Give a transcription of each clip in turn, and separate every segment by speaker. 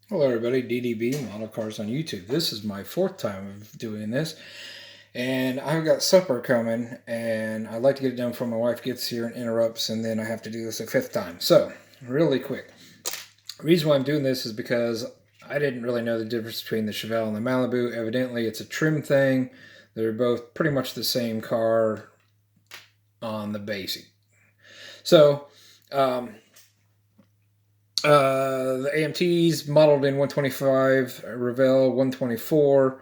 Speaker 1: Hello everybody, DDB Model Cars on YouTube. This is my fourth time of doing this, and I've got supper coming, and I'd like to get it done before my wife gets here and interrupts, and then I have to do this a fifth time. So, really quick. The reason why I'm doing this is because I didn't really know the difference between the Chevelle and the Malibu. Evidently, it's a trim thing. They're both pretty much the same car on the basic. So, the AMT's modeled in 125, Revell 124.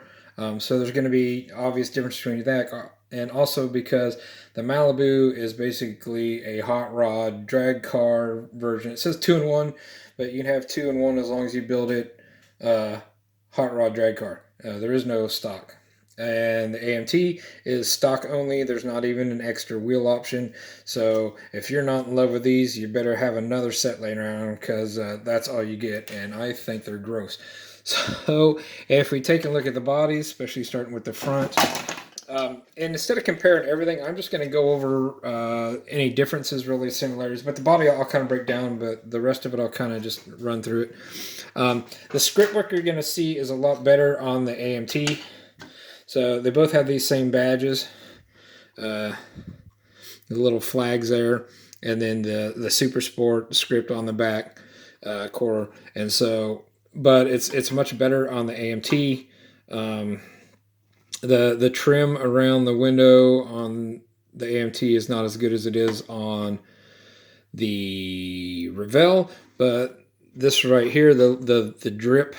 Speaker 1: So there's going to be obvious difference between that, and also because the Malibu is basically a hot rod drag car version. It says 2-in-1, but you can have 2-in-1 as long as you build it hot rod drag car. There is no stock. And the AMT is stock only. There's not even an extra wheel option. So if you're not in love with these, you better have another set laying around, because that's all you get, and I think they're gross. So if we take a look at the bodies, especially starting with the front, and instead of comparing everything, I'm just going to go over any differences, really similarities. But the body I'll kind of break down, but the rest of it I'll kind of just run through it. The script work you're going to see is a lot better on the AMT. So they both have these same badges, the little flags there, and then the Super Sport script on the back quarter. And so, but it's much better on the AMT. The trim around the window on the AMT is not as good as it is on the Revell, but this right here, the drip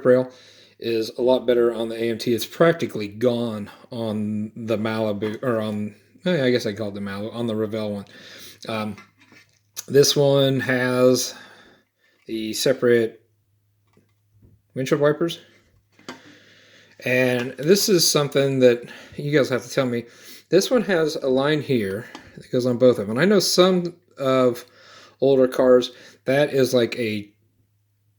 Speaker 1: rail is a lot better on the AMT. It's practically gone on the Malibu, or on, I guess I called it the Malibu, on the Revell one. This one has the separate windshield wipers, and this is something that you guys have to tell me. This one has a line here that goes on both of them, and I know some of older cars that is like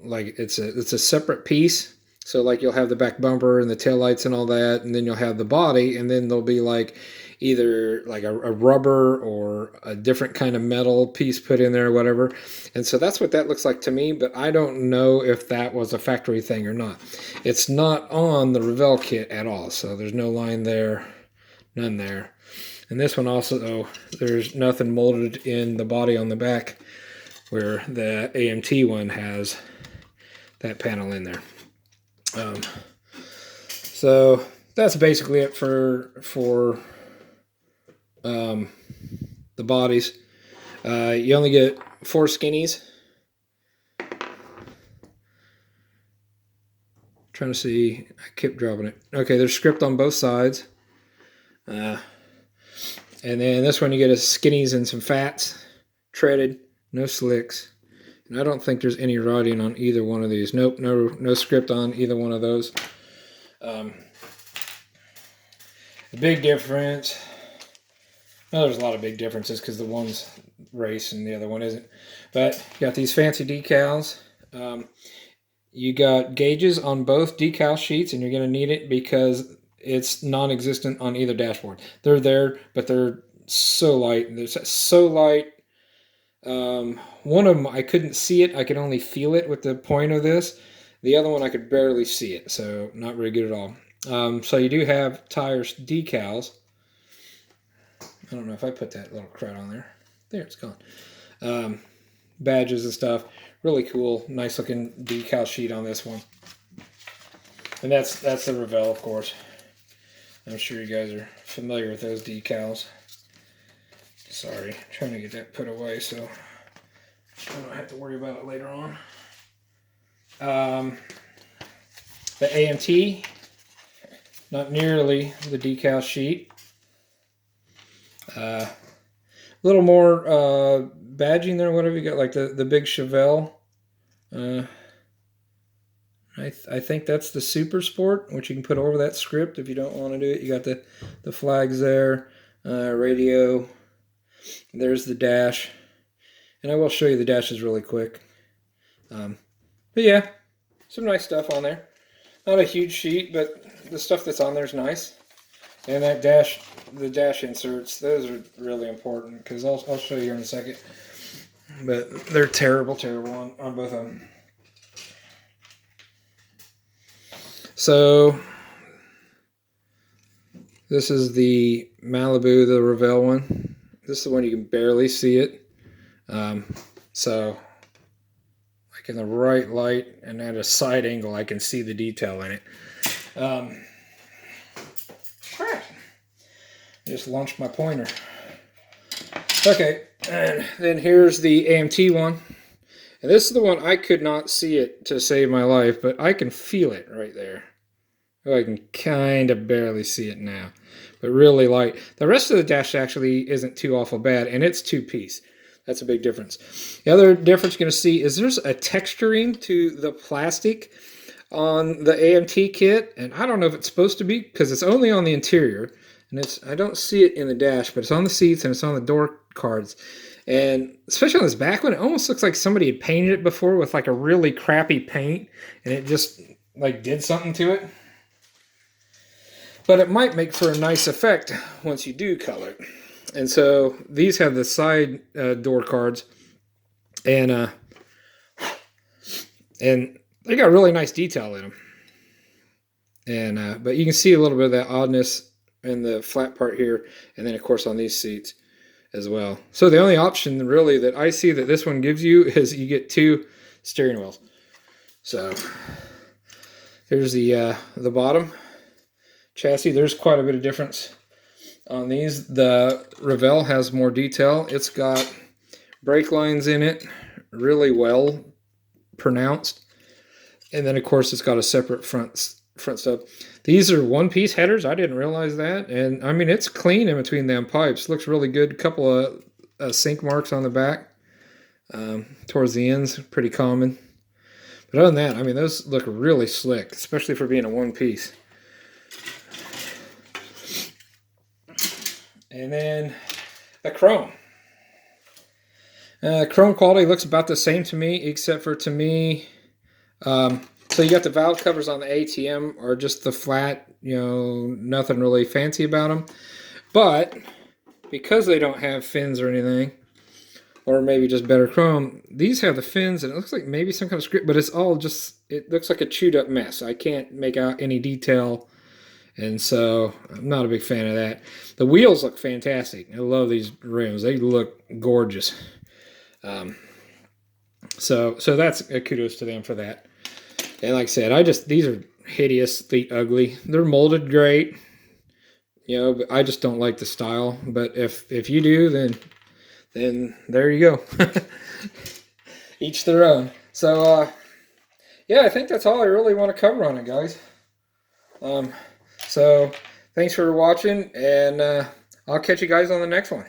Speaker 1: it's a separate piece. So like you'll have the back bumper and the taillights and all that, and then you'll have the body, and then there'll be like either like a rubber or a different kind of metal piece put in there or whatever. And so that's what that looks like to me, but I don't know if that was a factory thing or not. It's not on the Revell kit at all, so there's no line there, none there. And this one also, there's nothing molded in the body on the back, where the AMT one has that panel in there. So that's basically it for the bodies. You only get 4 skinnies. Trying to see, I kept dropping it. Okay, there's script on both sides. And then this one you get a skinnies and some fats, treaded, no slicks. And I don't think there's any writing on either one of these. Nope, no script on either one of those. The big difference, well, there's a lot of big differences because the one's race and the other one isn't. But you got these fancy decals. You got gauges on both decal sheets, and you're going to need it because it's non-existent on either dashboard. They're there, but they're so light. They're so light. One of them, I couldn't see it. I could only feel it with the point of this. The other one, I could barely see it, so not very good at all. So you do have tires decals. I don't know if I put that little crud on there. There, it's gone. Badges and stuff. Really cool, nice looking decal sheet on this one. And that's the Revell, of course. I'm sure you guys are familiar with those decals. Sorry, trying to get that put away so I don't have to worry about it later on. The AMT, not nearly the decal sheet. A little more badging there, whatever you got, like the big Chevelle. I think that's the Super Sport, which you can put over that script if you don't want to do it. You got the flags there, radio. There's the dash, and I will show you the dashes really quick. But yeah, some nice stuff on there. Not a huge sheet, but the stuff that's on there is nice. And that the dash inserts, those are really important, because I'll show you in a second. but they're terrible on both of them. So this is the Malibu, the Revell one. This is the one you can barely see it. So like in the right light and at a side angle, I can see the detail in it. Crap. Just launched my pointer. Okay, and then here's the AMT one. And this is the one I could not see it to save my life, but I can feel it right there. Oh, I can kind of barely see it now, but really light. The rest of the dash actually isn't too awful bad, and it's two-piece. That's a big difference. The other difference you're going to see is there's a texturing to the plastic on the AMT kit, and I don't know if it's supposed to be because it's only on the interior, and I don't see it in the dash, but it's on the seats and it's on the door cards. And especially on this back one, it almost looks like somebody had painted it before with like a really crappy paint, and it just like did something to it. But it might make for a nice effect once you do color it. And so these have the side door cards, and they got really nice detail in them. And but you can see a little bit of that oddness in the flat part here, and then of course on these seats as well. So the only option really that I see that this one gives you is you get two steering wheels. So here's the bottom chassis. There's quite a bit of difference on these. The Revell has more detail. It's got brake lines in it, really well pronounced, and then of course it's got a separate front stuff. These are one-piece headers. I didn't realize that, and I mean it's clean in between them pipes. Looks really good. A couple of sink marks on the back towards the ends, pretty common. But other than that, I mean those look really slick, especially for being a one-piece. And then the chrome. Chrome quality looks about the same to me, except for to me, so you got the valve covers on the ATM are just the flat, nothing really fancy about them. But because they don't have fins or anything, or maybe just better chrome, these have the fins, and it looks like maybe some kind of script, but it's all just, it looks like a chewed up mess. I can't make out any detail. And so I'm not a big fan of that. The wheels look fantastic. I love these rims. They look gorgeous. So that's a kudos to them for that. And like I said, these are hideously ugly. They're molded great, but I just don't like the style. But if you do, then there you go. Each their own. So yeah, I think that's all I really want to cover on it, guys. So thanks for watching, and I'll catch you guys on the next one.